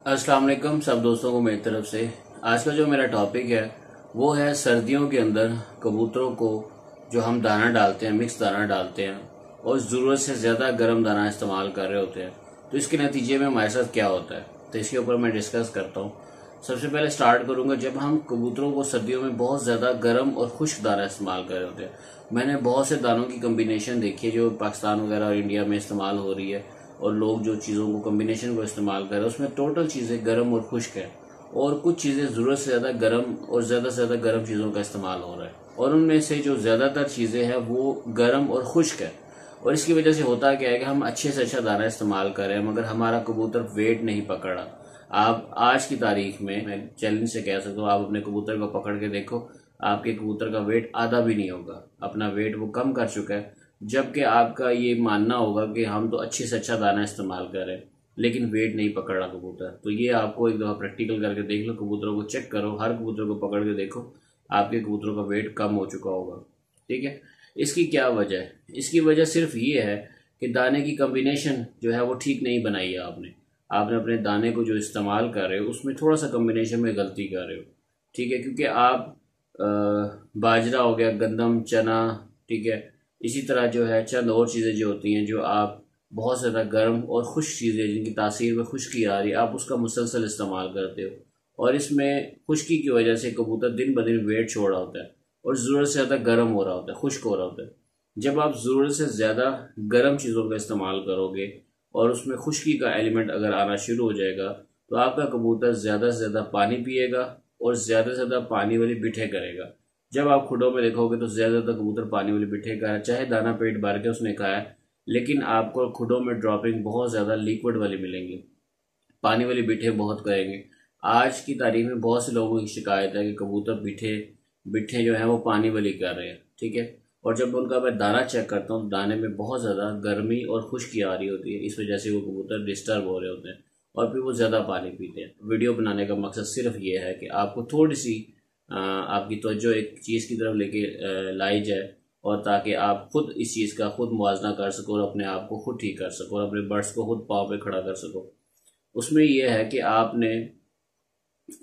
अस्सलाम वालेकुम सब दोस्तों को मेरी तरफ से। आज का जो मेरा टॉपिक है वो है सर्दियों के अंदर कबूतरों को जो हम दाना डालते हैं, मिक्स दाना डालते हैं और ज़रूरत से ज़्यादा गर्म दाना इस्तेमाल कर रहे होते हैं तो इसके नतीजे में हमारे साथ क्या होता है, तो इसके ऊपर मैं डिस्कस करता हूँ। सबसे पहले स्टार्ट करूँगा जब हम कबूतरों को सर्दियों में बहुत ज़्यादा गर्म और खुश्क दाना इस्तेमाल कर रहे होते हैं। मैंने बहुत से दानों की कम्बिनेशन देखी है जो पाकिस्तान वगैरह और इंडिया में इस्तेमाल हो रही है और लोग जो चीज़ों को कम्बिनेशन को इस्तेमाल कर रहे हैं उसमें टोटल चीज़ें गर्म और खुश्क है और कुछ चीज़ें ज़रूरत से ज़्यादा गर्म और ज़्यादा से ज़्यादा गर्म चीज़ों का इस्तेमाल हो रहा है और उनमें से जो ज़्यादातर चीज़ें हैं वो गर्म और खुश्क है। और इसकी वजह से होता क्या है कि हम अच्छे से अच्छा दाना इस्तेमाल कर रहे हैं मगर हमारा कबूतर वेट नहीं पकड़ रहा। आप आज की तारीख में मैं चैलेंज से कह सकता हूँ, आप अपने कबूतर को पकड़ के देखो, आपके कबूतर का वेट आधा भी नहीं होगा, अपना वेट वो कम कर चुका है। जबकि आपका ये मानना होगा कि हम तो अच्छे से अच्छा दाना इस्तेमाल कर रहे हैं लेकिन वेट नहीं पकड़ रहा कबूतर। तो ये आपको एक दफ़ा प्रैक्टिकल करके देख लो, कबूतरों को चेक करो, हर कबूतर को पकड़ के देखो, आपके कबूतरों का वेट कम हो चुका होगा। ठीक है, इसकी क्या वजह है? इसकी वजह सिर्फ ये है कि दाने की कम्बिनेशन जो है वो ठीक नहीं बनाई है आपने। आपने अपने दाने को जो इस्तेमाल कर रहे हो उसमें थोड़ा सा कम्बिनेशन में गलती कर रहे हो। ठीक है, क्योंकि आप बाजरा हो गया, गंदम, चना, ठीक है, इसी तरह जो है चंद और चीज़ें जो होती हैं जो आप बहुत ज़्यादा गर्म और खुश्क चीज़ें जिनकी तासीर में खुश्की आ रही है आप उसका मुसलसल इस्तेमाल करते हो और इसमें खुश्की की वजह से कबूतर दिन ब दिन वेट छोड़ रहा होता है और ज़रूरत से ज़्यादा गर्म हो रहा होता है, खुश्क हो रहा होता है। जब आप ज़रूरत से ज़्यादा गर्म चीज़ों का इस्तेमाल करोगे और उसमें खुश्की का एलिमेंट अगर आना शुरू हो जाएगा तो आपका कबूतर ज़्यादा से ज़्यादा पानी पिएगा और ज़्यादा से ज़्यादा पानी वाली बिठे करेगा। जब आप खुडों में देखोगे तो ज़्यादातर कबूतर पानी वाली बिठे का है, चाहे दाना पेट भर के उसने खाया है लेकिन आपको खुडों में ड्रॉपिंग बहुत ज़्यादा लिक्विड वाली मिलेंगी, पानी वाली बिठे बहुत करेंगे। आज की तारीख में बहुत से लोगों की शिकायत है कि कबूतर बिठे बिठे जो है वो पानी वाली कर रहे हैं। ठीक है, और जब उनका मैं दाना चेक करता हूँ दाने में बहुत ज़्यादा गर्मी और खुश्की आ रही होती है, इस वजह से वो कबूतर डिस्टर्ब हो रहे होते हैं और फिर वो ज़्यादा पानी पीते हैं। वीडियो बनाने का मकसद सिर्फ ये है कि आपको थोड़ी सी आपकी तवज्जो एक चीज़ की तरफ लेके लाई जाए और ताकि आप खुद इस चीज़ का खुद मुआजना कर सको और अपने आप को खुद ठीक कर सको और अपने बर्ड्स को खुद पाँव पे खड़ा कर सको। उसमें यह है कि आपने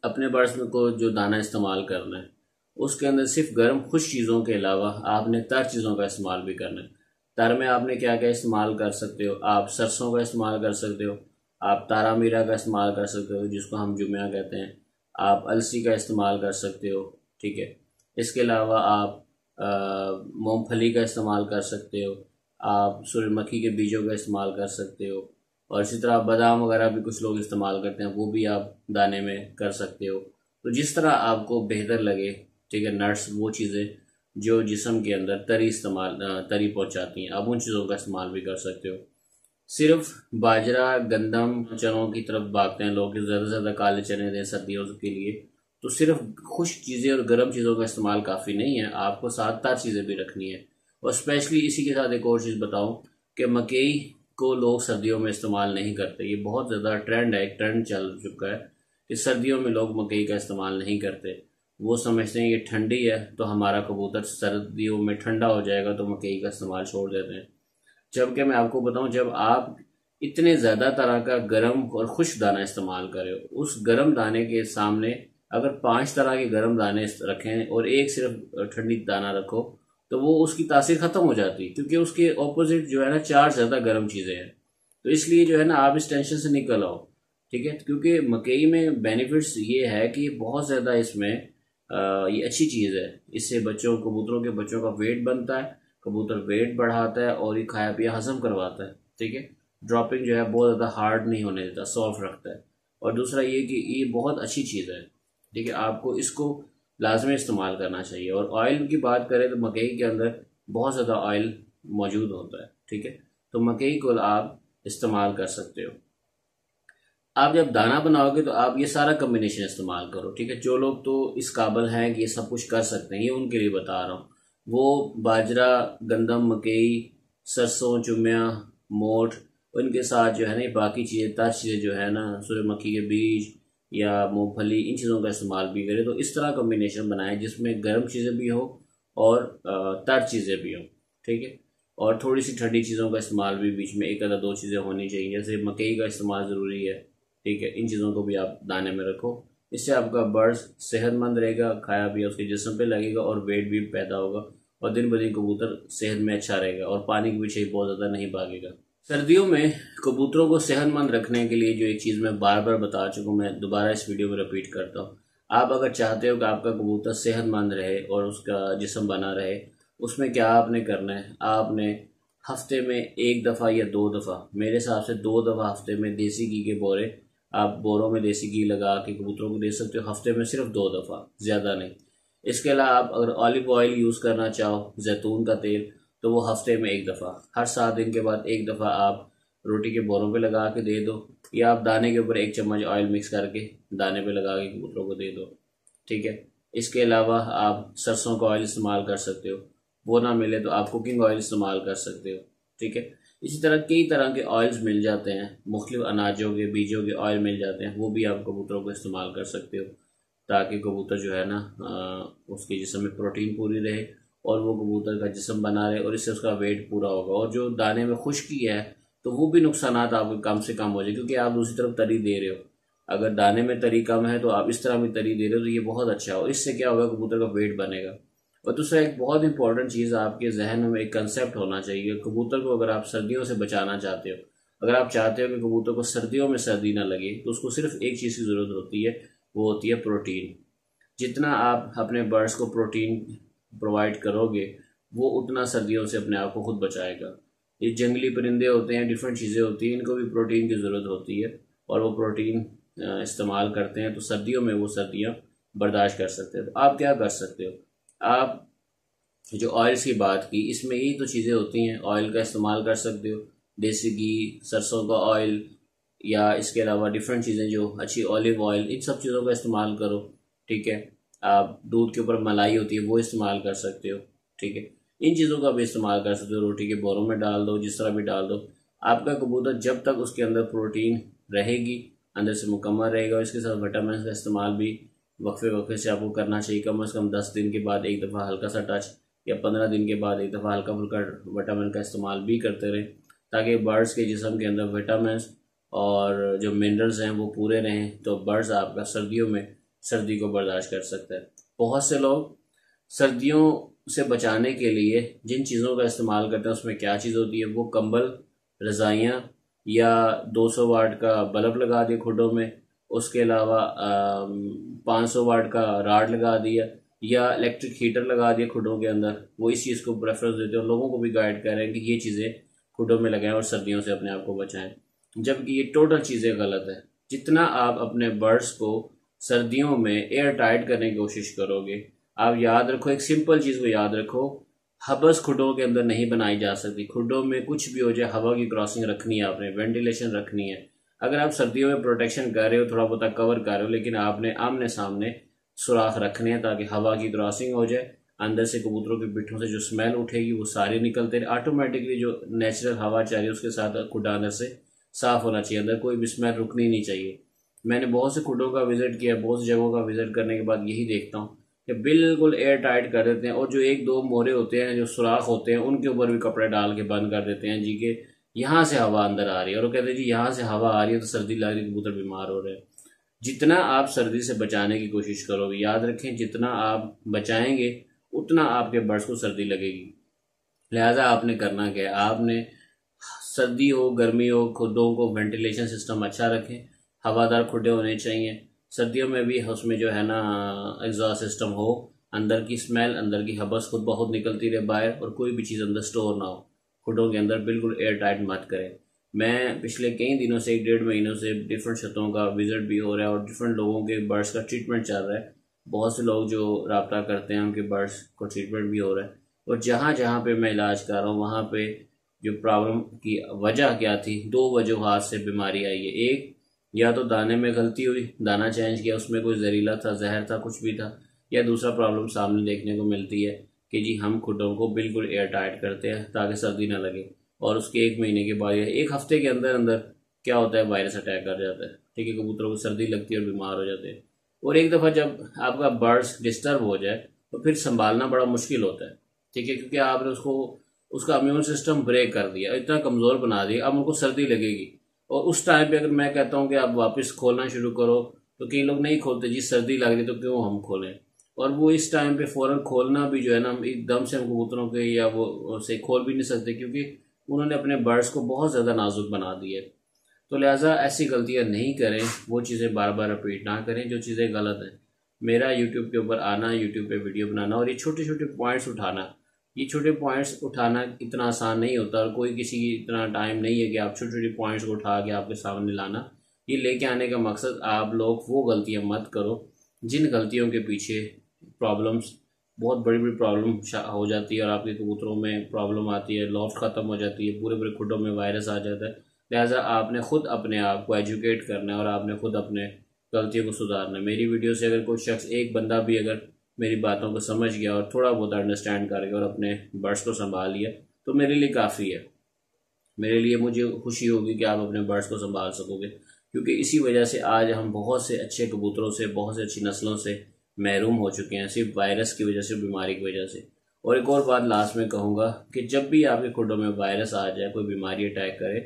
अपने बर्ड्स में को जो दाना इस्तेमाल करना है उसके अंदर सिर्फ गर्म खुश चीज़ों के अलावा आपने तर चीज़ों का इस्तेमाल भी करना है। तर में आपने क्या क्या इस्तेमाल कर सकते हो? आप सरसों का इस्तेमाल कर सकते हो, आप तारा मीरा का इस्तेमाल कर सकते हो जिसको हम जुमिया कहते हैं, आप अलसी का इस्तेमाल कर सकते हो। ठीक है, इसके अलावा आप मूंगफली का इस्तेमाल कर सकते हो, आप सूरजमुखी के बीजों का इस्तेमाल कर सकते हो और इसी तरह बादाम वगैरह भी कुछ लोग इस्तेमाल करते हैं, वो भी आप दाने में कर सकते हो। तो जिस तरह आपको बेहतर लगे, ठीक है, नट्स वो चीज़ें जो जिस्म के अंदर तरी पहुंचाती हैं आप उन चीज़ों का इस्तेमाल भी कर सकते हो। सिर्फ बाजरा, गंदम, चनों की तरफ भागते हैं लोग कि ज़्यादा से ज़्यादा काले चने दें सर्दियों के लिए, तो सिर्फ खुश्क चीज़ें और गर्म चीज़ों का इस्तेमाल काफ़ी नहीं है, आपको साथ साथ चीज़ें भी रखनी है। और स्पेशली इसी के साथ एक और चीज़ बताऊं कि मकई को लोग सर्दियों में इस्तेमाल नहीं करते। ये बहुत ज़्यादा ट्रेंड है, एक ट्रेंड चल चुका है कि सर्दियों में लोग मकई का इस्तेमाल नहीं करते। वो समझते हैं कि ठंडी है तो हमारा कबूतर सर्दियों में ठंडा हो जाएगा तो मकई का इस्तेमाल छोड़ देते हैं। जबकि मैं आपको बताऊं जब आप इतने ज़्यादा तरह का गर्म और खुश्क दाना इस्तेमाल करें उस गर्म दाने के सामने अगर 5 तरह के गर्म दाने रखें और एक सिर्फ ठंडी दाना रखो तो वो उसकी तासीर ख़त्म हो जाती है क्योंकि उसके ऑपोजिट जो है ना 4 ज़्यादा गर्म चीज़ें हैं। तो इसलिए जो है ना आप इस टेंशन से निकल आओ। ठीक है, क्योंकि मकई में बेनिफिट्स ये है कि बहुत ज़्यादा इसमें ये अच्छी चीज़ है, इससे बच्चों कबूतरों के बच्चों का वेट बनता है, कबूतर वेट बढ़ाता है और ये खाया पिया हजम करवाता है। ठीक है, ड्रॉपिंग जो है बहुत ज़्यादा हार्ड नहीं होने देता, सॉफ्ट रखता है। और दूसरा ये कि ये बहुत अच्छी चीज़ है। ठीक है, आपको इसको लाजमी इस्तेमाल करना चाहिए। और ऑयल की बात करें तो मकई के अंदर बहुत ज़्यादा ऑयल मौजूद होता है। ठीक है, तो मकई को आप इस्तेमाल कर सकते हो। आप जब दाना बनाओगे तो आप ये सारा कम्बिनेशन इस्तेमाल करो। ठीक है, जो लोग तो इस काबिल हैं कि ये सब कुछ कर सकते हैं, ये उनके लिए बता रहा हूँ। वो बाजरा, गंदम, मकई, सरसों, चुमिया, मोठ, उनके साथ जो है ना ये बाकी चीज़ें तर चीज़ें जो है ना सूरजमुखी के बीज या मूंगफली, इन चीज़ों का इस्तेमाल भी करें। तो इस तरह कम्बिनेशन बनाएं जिसमें गर्म चीज़ें भी हो और तर चीज़ें भी हो। ठीक है, और थोड़ी सी ठंडी चीज़ों का इस्तेमाल भी बीच में एक आधा दो चीज़ें होनी चाहिए, जैसे मकई का इस्तेमाल ज़रूरी है। ठीक है, इन चीज़ों को भी आप दाने में रखो। इससे आपका बर्ड सेहतमंद रहेगा, खाया पिया उसके जिस्म पे लगेगा और वेट भी पैदा होगा और दिन ब दिन कबूतर सेहत में अच्छा रहेगा और पानी के पीछे बहुत ज़्यादा नहीं भागेगा। सर्दियों में कबूतरों को सेहतमंद रखने के लिए जो एक चीज़ मैं बार बार बता चुका हूँ, मैं दोबारा इस वीडियो में रिपीट करता हूँ। आप अगर चाहते हो कि आपका कबूतर सेहतमंद रहे और उसका जिस्म बना रहे, उसमें क्या आपने करना है, आपने हफ्ते में 1 दफ़ा या 2 दफ़ा, मेरे हिसाब से 2 दफ़ा हफ्ते में देसी घी के बोरे, आप बोरों में देसी घी लगा के कबूतरों को दे सकते हो, हफ्ते में सिर्फ 2 दफ़ा, ज़्यादा नहीं। इसके अलावा आप अगर ऑलिव ऑयल यूज़ करना चाहो, जैतून का तेल, तो वो हफ्ते में 1 दफ़ा, हर 7 दिन के बाद 1 दफ़ा आप रोटी के बोरों पे लगा के दे दो, या आप दाने के ऊपर 1 चम्मच ऑयल मिक्स करके दाने पे लगा के कबूतरों को दे दो, ठीक है। इसके अलावा आप सरसों का ऑयल इस्तेमाल कर सकते हो, वो ना मिले तो आप कुकिंग ऑयल इस्तेमाल कर सकते हो, ठीक है। इसी तरह कई तरह के ऑयल्स मिल जाते हैं, मुख्तलिफ अनाजों के बीजों के ऑयल मिल जाते हैं, वो भी आप कबूतरों को इस्तेमाल कर सकते हो ताकि कबूतर जो है ना उसके जिस्म में प्रोटीन पूरी रहे और वो कबूतर का जिस्म बना रहे और इससे उसका वेट पूरा होगा। और जो दाने में खुश्की है तो वो भी नुकसान आपके कम से कम हो जाए, क्योंकि आप दूसरी तरफ तरी दे रहे हो। अगर दाने में तरी कम है तो आप इस तरह भी तरी दे रहे हो, तो ये बहुत अच्छा हो। इससे क्या होगा, कबूतर का वेट बनेगा। और दूसरा एक बहुत इंपॉर्टेंट चीज़ आपके जहन में एक कंसेप्ट होना चाहिए, कबूतर को अगर आप सर्दियों से बचाना चाहते हो, अगर आप चाहते हो कि कबूतर को सर्दियों में सर्दी ना लगे, तो उसको सिर्फ एक चीज़ की ज़रूरत होती है, वो होती है प्रोटीन। जितना आप अपने बर्ड्स को प्रोटीन प्रोवाइड करोगे, वो उतना सर्दियों से अपने आप को खुद बचाएगा। ये जंगली परिंदे होते हैं, डिफरेंट चीज़ें होती हैं, इनको भी प्रोटीन की ज़रूरत होती है और वो प्रोटीन इस्तेमाल करते हैं, तो सर्दियों में वो सर्दियाँ बर्दाश्त कर सकते हैं। तो आप क्या कर सकते हो, आप जो ऑयल्स की बात की, इसमें यही तो चीज़ें होती हैं। ऑयल का इस्तेमाल कर सकते हो, देसी घी, सरसों का ऑयल, या इसके अलावा डिफरेंट चीज़ें जो अच्छी, ऑलिव ऑयल, इन सब चीज़ों का इस्तेमाल करो, ठीक है। आप दूध के ऊपर मलाई होती है वो इस्तेमाल कर सकते हो, ठीक है। इन चीज़ों का भी इस्तेमाल कर सकते हो, रोटी के बोरों में डाल दो, जिस तरह भी डाल दो। आपका कबूतर जब तक उसके अंदर प्रोटीन रहेगी, अंदर से मुकम्मल रहेगा। इसके साथ विटामिन का इस्तेमाल भी वक्फे वक्फे से आपको करना चाहिए, कम से कम 10 दिन के बाद 1 दफ़ा हल्का सा टच, या 15 दिन के बाद 1 दफ़ा हल्का फुल्का विटामिन का इस्तेमाल भी करते रहें, ताकि बर्ड्स के जिस्म के अंदर विटामिन और जो मिनरल्स हैं वो पूरे रहें, तो बर्ड्स आपका सर्दियों में सर्दी को बर्दाश्त कर सकता है। बहुत से लोग सर्दियों से बचाने के लिए जिन चीज़ों का इस्तेमाल करते हैं, उसमें क्या चीज़ होती है, वो कंबल, रज़ाइयाँ, या 200 वाट का बल्ब लगा दिया खुडों में, उसके अलावा 500 वाट का राड लगा दिया, या इलेक्ट्रिक हीटर लगा दिया खुडों के अंदर। वो इस चीज़ को प्रेफरेंस देते हैं और लोगों को भी गाइड कर रहे हैं कि ये चीज़ें खुडों में लगाएं और सर्दियों से अपने आप को बचाएं, जबकि ये टोटल चीज़ें गलत है। जितना आप अपने बर्ड्स को सर्दियों में एयर टाइट करने की कोशिश करोगे, आप याद रखो, एक सिंपल चीज़ को याद रखो, हबस खुडों के अंदर नहीं बनाई जा सकती। खुडों में कुछ भी हो जाए, हवा की क्रॉसिंग रखनी है, आपने वेंटिलेशन रखनी है। अगर आप सर्दियों में प्रोटेक्शन कर रहे हो, थोड़ा बहुत कवर कर रहे हो, लेकिन आपने आमने सामने सुराख रखने हैं ताकि हवा की क्रॉसिंग हो जाए, अंदर से कबूतरों के बिट्ठों से जो स्मेल उठेगी वो सारी निकलते रहे। ऑटोमेटिकली जो नेचुरल हवा चल रही है उसके साथ खुडा अंदर से साफ होना चाहिए, अंदर कोई भी स्मेल रुकनी नहीं चाहिए। मैंने बहुत से खुडों का विजिट किया, बहुत सी जगहों का विजिट करने के बाद यही देखता हूँ कि बिल्कुल एयर टाइट कर देते हैं, और जो 1-2 मोरे होते हैं, जो सुराख होते हैं, उनके ऊपर भी कपड़े डाल के बंद कर देते हैं जी के यहाँ से हवा अंदर आ रही है, और वो कहते हैं जी यहाँ से हवा आ रही है तो सर्दी लग रही है, कबूतर बीमार हो रहे हैं। जितना आप सर्दी से बचाने की कोशिश करोगे, याद रखें, जितना आप बचाएंगे उतना आपके बर्ड्स को सर्दी लगेगी। लिहाजा आपने करना क्या है, आपने सर्दी हो गर्मी हो, खुडों को वेंटिलेशन सिस्टम अच्छा रखें, हवादार खुडे होने चाहिए। सर्दियों में भी उसमें जो है ना एग्जॉस्ट सिस्टम हो, अंदर की स्मेल, अंदर की हबस खुद बहुत निकलती रहे बाहर, और कोई भी चीज़ अंदर स्टोर ना हो। खुडों के अंदर बिल्कुल एयर टाइट मत करें। मैं पिछले कई दिनों से, 1-1.5 महीनों से डिफरेंट छतों का विजिट भी हो रहा है और डिफरेंट लोगों के बर्ड्स का ट्रीटमेंट चल रहा है। बहुत से लोग जो रब्ता करते हैं उनके बर्ड्स को ट्रीटमेंट भी हो रहा है, और जहाँ जहाँ पे मैं इलाज कर रहा हूँ वहाँ पे जो प्रॉब्लम की वजह क्या थी, 2 वजूहात से बीमारी आई है। एक, या तो दाने में गलती हुई, दाना चेंज किया, उसमें कोई जहरीला था, जहर था, कुछ भी था, या दूसरा प्रॉब्लम सामने देखने को मिलती है कि जी हम खुडों को बिल्कुल एयर टाइट करते हैं ताकि सर्दी ना लगे, और उसके 1 महीने के बाद या 1 हफ्ते के अंदर अंदर क्या होता है, वायरस अटैक कर जाता है, ठीक है, कबूतरों को सर्दी लगती है और बीमार हो जाते हैं। और एक दफ़ा जब आपका बर्ड्स डिस्टर्ब हो जाए तो फिर संभालना बड़ा मुश्किल होता है, ठीक है, क्योंकि आपने उसका इम्यून सिस्टम ब्रेक कर दिया, इतना कमज़ोर बना दिया, अब उनको सर्दी लगेगी। और उस टाइम पे अगर मैं कहता हूँ कि आप वापस खोलना शुरू करो तो कई लोग नहीं खोलते, जी सर्दी लग रही तो क्यों हम खोलें। और वो इस टाइम पे फ़ौरन खोलना भी जो है ना, एकदम से हम कबूतरों के या वो से खोल भी नहीं सकते, क्योंकि उन्होंने अपने बर्ड्स को बहुत ज़्यादा नाजुक बना दिया है। तो लिहाजा ऐसी गलतियाँ नहीं करें, वो चीज़ें बार बार रिपीट ना करें जो चीज़ें गलत हैं। मेरा यूट्यूब के ऊपर आना, यूट्यूब पे वीडियो बनाना और ये छोटे छोटे पॉइंट्स उठाना, ये छोटे पॉइंट्स उठाना इतना आसान नहीं होता, और कोई किसी की इतना टाइम नहीं है कि आप छोटे छोटे पॉइंट्स को उठा के आपके सामने लाना। ये लेके आने का मकसद, आप लोग वो गलतियाँ मत करो जिन गलतियों के पीछे प्रॉब्लम्स, बहुत बड़ी बड़ी प्रॉब्लम हो जाती है और आपके कबूतरों में प्रॉब्लम आती है, लॉफ्ट ख़त्म हो जाती है, पूरे पूरे खुडों में वायरस आ जाता है। लिहाजा आपने खुद अपने आप को एजुकेट करना है और आपने खुद अपने गलतियों को सुधारना है। मेरी वीडियो से अगर कोई शख्स, एक बंदा भी अगर मेरी बातों को समझ गया और थोड़ा बहुत अंडरस्टैंड कर गया और अपने बर्ड्स को संभाल लिया तो मेरे लिए काफ़ी है। मेरे लिए, मुझे खुशी होगी कि आप अपने बर्ड्स को संभाल सकोगे, क्योंकि इसी वजह से आज हम बहुत से अच्छे कबूतरों से, बहुत से अच्छी नस्लों से महरूम हो चुके हैं, सिर्फ वायरस की वजह से, बीमारी की वजह से। और एक और बात लास्ट में कहूँगा कि जब भी आपके खुडों में वायरस आ जाए, कोई बीमारी अटैक करे,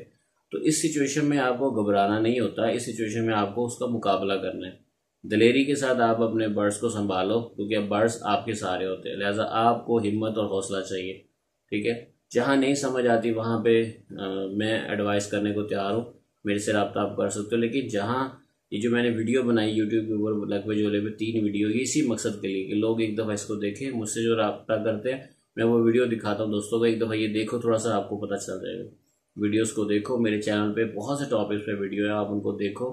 तो इस सिचुएशन में आपको घबराना नहीं होता, इस सिचुएशन में आपको उसका मुकाबला करना है। दलेरी के साथ आप अपने बर्ड्स को संभालो, क्योंकि अब बर्ड्स आपके सहारे होते हैं। लिहाजा आपको हिम्मत और हौसला चाहिए, ठीक है। जहाँ नहीं समझ आती वहाँ पे मैं एडवाइस करने को तैयार हूँ, मेरे से रब्ता आप कर सकते हो। लेकिन जहाँ ये जो मैंने वीडियो बनाई यूट्यूब के ऊपर, लगभग जो लेवल 3 वीडियो, ये इसी मकसद के लिए कि लोग एक दफ़ा इसको देखें। मुझसे जो रब्ता करते हैं मैं वो वीडियो दिखाता हूँ दोस्तों को, एक दफ़ा ये देखो, थोड़ा सा आपको पता चल जाएगा। वीडियोस को देखो, मेरे चैनल पे बहुत से टॉपिक्स पे वीडियो है, आप उनको देखो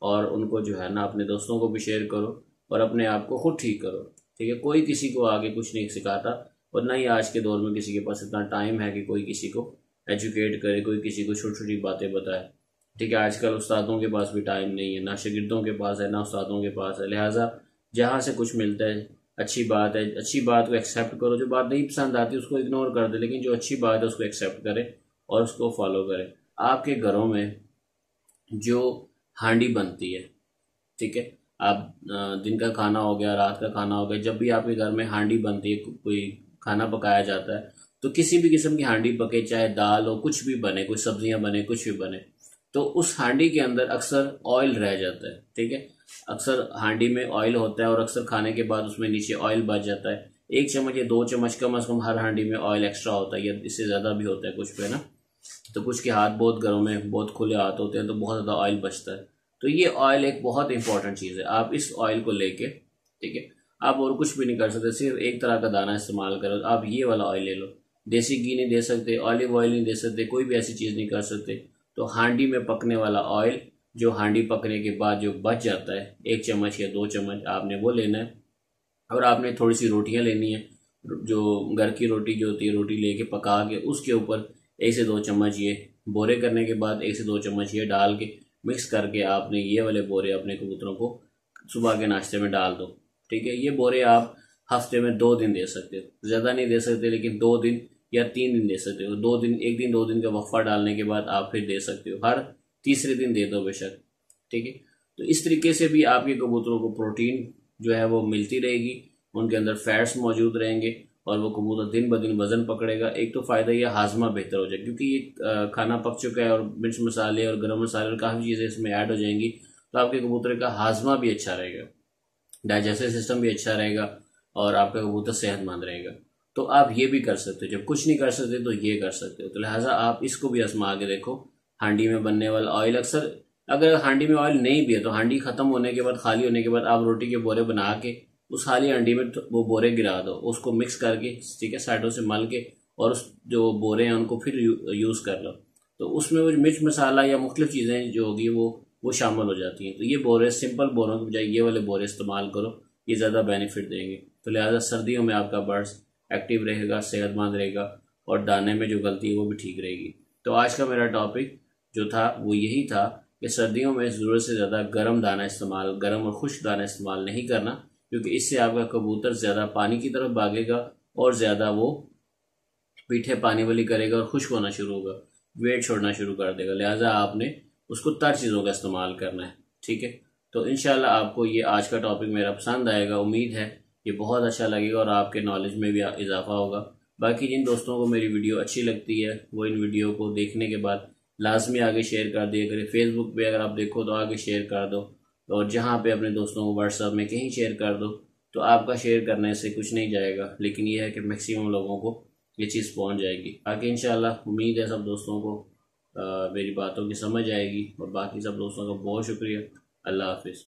और उनको जो है ना अपने दोस्तों को भी शेयर करो और अपने आप को खुद ठीक करो, ठीक है। कोई किसी को आगे कुछ नहीं सिखाता, और ना ही आज के दौर में किसी के पास इतना टाइम है कि कोई किसी को एजुकेट करे, कोई किसी को छोटी छोटी बातें बताए, ठीक है। आजकल उस्तादों के पास भी टाइम नहीं है, ना शागिर्दों के पास है, ना उस्तादों के पास है। लिहाजा जहाँ से कुछ मिलता है, अच्छी बात है, अच्छी बात को एक्सेप्ट करो, जो बात नहीं पसंद आती उसको इग्नोर कर दे, लेकिन जो अच्छी बात है उसको एक्सेप्ट करें और उसको फॉलो करें। आपके घरों में जो हांडी बनती है, ठीक है, आप दिन का खाना हो गया, रात का खाना हो गया, जब भी आपके घर में हांडी बनती है, कोई खाना पकाया जाता है, तो किसी भी किस्म की हांडी पके, चाहे दाल हो, कुछ भी बने, कुछ सब्जियां बने, कुछ भी बने, तो उस हांडी के अंदर अक्सर ऑयल रह जाता है, ठीक है। अक्सर हांडी में ऑयल होता है और अक्सर खाने के बाद उसमें नीचे ऑयल बच जाता है। 1 चम्मच या 2 चम्मच कम अज कम हर हांडी में ऑयल एक्स्ट्रा होता है, या इससे ज़्यादा भी होता है कुछ पे ना। तो कुछ के हाथ बहुत, घरों में बहुत खुले हाथ होते हैं, तो बहुत ज़्यादा ऑयल बचता है। तो ये ऑयल एक बहुत इंपॉर्टेंट चीज़ है। आप इस ऑयल को लेके, ठीक है, आप और कुछ भी नहीं कर सकते, सिर्फ एक तरह का दाना इस्तेमाल करो। आप ये वाला ऑयल ले लो, देसी घी नहीं दे सकते, ऑलिव ऑयल नहीं दे सकते, कोई भी ऐसी चीज़ नहीं कर सकते। तो हांडी में पकने वाला ऑयल, जो हांडी पकने के बाद जो बच जाता है, 1 चम्मच या 2 चम्मच, आपने वो लेना है। और आपने थोड़ी सी रोटियां लेनी है, जो घर की रोटी जो होती है, रोटी लेके पका के उसके ऊपर 1 से 2 चम्मच ये बोरे करने के बाद 1 से 2 चम्मच ये डाल के मिक्स करके आपने ये वाले बोरे अपने कबूतरों को सुबह के नाश्ते में डाल दो, ठीक है। ये बोरे आप हफ्ते में 2 दिन दे सकते हो, ज़्यादा नहीं दे सकते, लेकिन 2 दिन या 3 दिन दे सकते हो। 2 दिन, 1 दिन 2 दिन का वक्फा डालने के बाद आप फिर दे सकते हो, हर तीसरे दिन दे दो बेशक, ठीक है। तो इस तरीके से भी आपके कबूतरों को प्रोटीन जो है वो मिलती रहेगी, उनके अंदर फैट्स मौजूद रहेंगे और वो कबूतर दिन ब दिन वजन पकड़ेगा। एक तो फ़ायदा ये हाजमा बेहतर हो जाएगा, क्योंकि ये खाना पक चुका है और मिर्च मसाले और गर्म मसाले और काफ़ी चीज़ें इसमें ऐड हो जाएंगी, तो आपके कबूतर का हाजमा भी अच्छा रहेगा, डाइजेस्टिव सिस्टम भी अच्छा रहेगा और आपका कबूतर सेहतमंद रहेगा। तो आप ये भी कर सकते हो, जब कुछ नहीं कर सकते तो ये कर सकते हो। तो लिहाजा आप इसको भी आजमा के देखो। हांडी में बनने वाला ऑयल, अक्सर अगर हांडी में ऑयल नहीं भी है तो हांडी खत्म होने के बाद, खाली होने के बाद, आप रोटी के बोरे बना के उस खाली हांडी में वो बोरे गिरा दो, उसको मिक्स करके, ठीक है, साइडों से मल के, और उस जो बोरे हैं उनको फिर यूज़ कर लो। तो उसमें वो मिर्च मसाला या मुख्तलिफ चीज़ें जो होगी वो शामिल हो जाती हैं। तो ये बोरे, सिंपल बोरों के बजाय ये वाले बोरे इस्तेमाल करो, ये ज़्यादा बेनिफिट देंगे। तो लिहाजा सर्दियों में आपका बर्ड्स एक्टिव रहेगा, सेहतमंद रहेगा और दाने में जो गलती है वो भी ठीक रहेगी। तो आज का मेरा टॉपिक जो था वो यही था कि सर्दियों में ज़रूरत से ज़्यादा गर्म दाना इस्तेमाल, गर्म और खुश्क दाना इस्तेमाल नहीं करना, क्योंकि इससे आपका कबूतर ज़्यादा पानी की तरफ भागेगा और ज़्यादा वो मीठे पानी वाली करेगा और खुश्क होना शुरू होगा, वेट छोड़ना शुरू कर देगा। लिहाजा आपने उसको तर चीज़ों का इस्तेमाल करना है, ठीक है। तो इंशाल्लाह आपको ये आज का टॉपिक मेरा पसंद आएगा, उम्मीद है ये बहुत अच्छा लगेगा और आपके नॉलेज में भी इजाफा होगा। बाकी जिन दोस्तों को मेरी वीडियो अच्छी लगती है वो इन वीडियो को देखने के बाद लाजमी आगे शेयर कर दिया करें। फेसबुक पे अगर आप देखो तो आगे शेयर कर दो, और जहाँ पे अपने दोस्तों को व्हाट्सएप में कहीं शेयर कर दो, तो आपका शेयर करने से कुछ नहीं जाएगा, लेकिन यह है कि मैक्सिमम लोगों को ये चीज़ पहुँच जाएगी। आगे इंशाल्लाह उम्मीद है सब दोस्तों को मेरी बातों की समझ आएगी, और बाकी सब दोस्तों का बहुत शुक्रिया। अल्लाह हाफिज़।